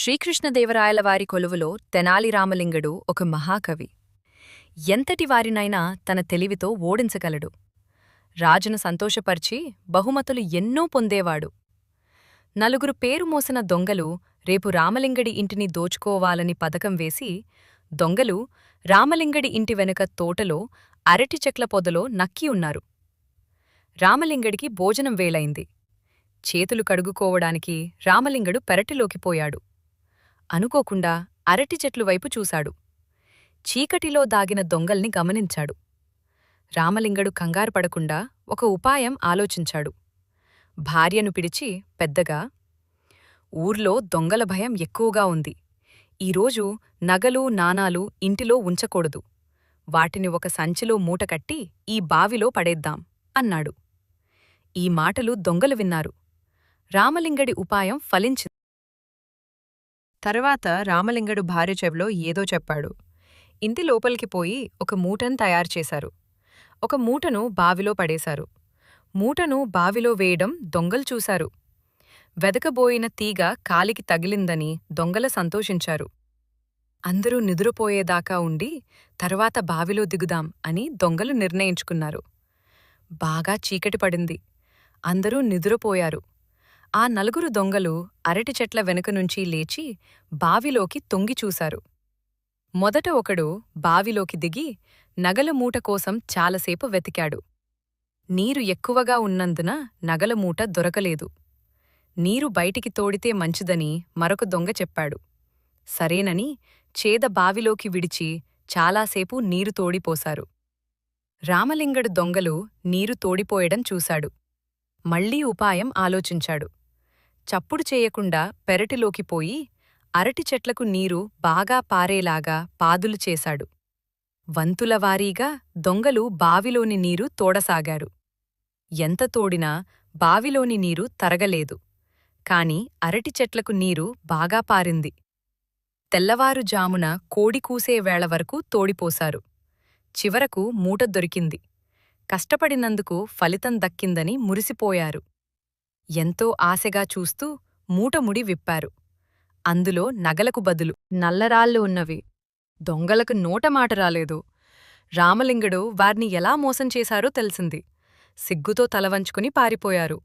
శ్రీకృష్ణదేవరాయలవారి కొలువులో తెనాలి రామలింగడు ఒక మహాకవి. ఎంతటి వారినైనా తన తెలివితో ఓడించగలడు. రాజును సంతోషపర్చి బహుమతులు ఎన్నో పొందేవాడు. నలుగురు పేరు మోసిన దొంగలు రేపు రామలింగడి ఇంటిని దోచుకోవాలని పథకం వేసి, దొంగలు రామలింగడి ఇంటి వెనుక తోటలో అరటిచెట్ల పొదలో నక్కి ఉన్నారు. రామలింగడికి భోజనం వేళైంది. చేతులు కడుగుకోవడానికి రామలింగడు పెరటిలోకి పోయాడు. అనుకోకుండా అరటిచెట్లు వైపు చూశాడు. చీకటిలో దాగిన దొంగల్ని గమనించాడు. రామలింగడు కంగారుపడకుండా ఒక ఉపాయం ఆలోచించాడు. భార్యను పిలిచి పెద్దగా, ఊర్లో దొంగల భయం ఎక్కువగా ఉంది. ఈరోజు నగలు నాణాలు ఇంటిలో ఉంచకూడదు. వాటిని ఒక సంచిలో మూటకట్టి ఈ బావిలో పడేద్దాం అన్నాడు. ఈ మాటలు దొంగలు విన్నారు. రామలింగడి ఉపాయం ఫలించింది. తరువాత రామలింగడు భార్య చెవిలో ఏదో చెప్పాడు. ఇంటి లోపలికి పోయి ఒక మూటను తయారుచేశారు. ఒక మూటను బావిలో పడేశారు. మూటను బావిలో వేయడం దొంగలు చూశారు. వెదకబోయిన తీగ కాలికి తగిలిందని దొంగల సంతోషించారు. అందరూ నిద్రపోయేదాకా ఉండి తర్వాత బావిలో దిగుదాం అని దొంగలు నిర్ణయించుకున్నారు. బాగా చీకటి పడింది. అందరూ నిద్రపోయారు. ఆ నలుగురు దొంగలు అరటి చెట్ల వెనుకనుంచి లేచి బావిలోకి తొంగిచూశారు. మొదట ఒకడు బావిలోకి దిగి నగల మూట కోసం చాలాసేపు వెతికాడు. నీరు ఎక్కువగా ఉన్నందున నగల మూట దొరకలేదు. నీరు బయటికి తోడితే మంచిదని మరొక దొంగ చెప్పాడు. సరేనని చేద బావిలోకి విడిచి చాలాసేపు నీరు తోడిపోశారు. రామలింగడు దొంగలు నీరు తోడిపోయడం చూశాడు. మళ్లీ ఉపాయం ఆలోచించాడు. చప్పుడు చేయకుండా పెరటిలోకి పోయి అరటి చెట్లకు నీరు బాగా పారేలాగా పాదులు చేశాడు. వంతులవారీగా దొంగలు బావిలోని నీరు తోడసాగారు. ఎంత తోడినా బావిలోని నీరు తరగలేదు. కాని అరటి చెట్లకు నీరు బాగా పారింది. తెల్లవారుజామున కోడి కూసే వేళ వరకు తోడిపోశారు. చివరకు మూట దొరికింది. కష్టపడినందుకు ఫలితం దక్కిందని మురిసిపోయారు. ఎంతో ఆశగా చూస్తూ మూటముడి విప్పారు. అందులో నగలకు బదులు నల్లరాళ్ళు ఉన్నవి. దొంగలకు నోటమాట రాలేదు. రామలింగడు వారిని ఎలా మోసం చేశారో తెలిసింది. సిగ్గుతో తలవంచుకుని పారిపోయారు.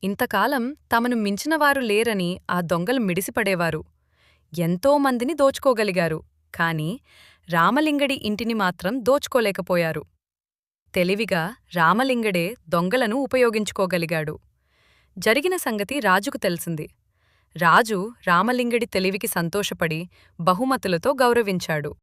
ఇంతకాలం తమను మించినవారు లేరని ఆ దొంగలు మిడిసిపడేవారు. ఎంతోమందిని దోచుకోగలిగారు. కాని రామలింగడి ఇంటిని మాత్రం దోచుకోలేకపోయారు. తెలివిగా రామలింగడే దొంగలను ఉపయోగించుకోగలిగాడు. జరిగిన సంగతి రాజుకు తెలిసింది. రాజు రామలింగడి తెలివికి సంతోషపడి బహుమతులతో గౌరవించాడు.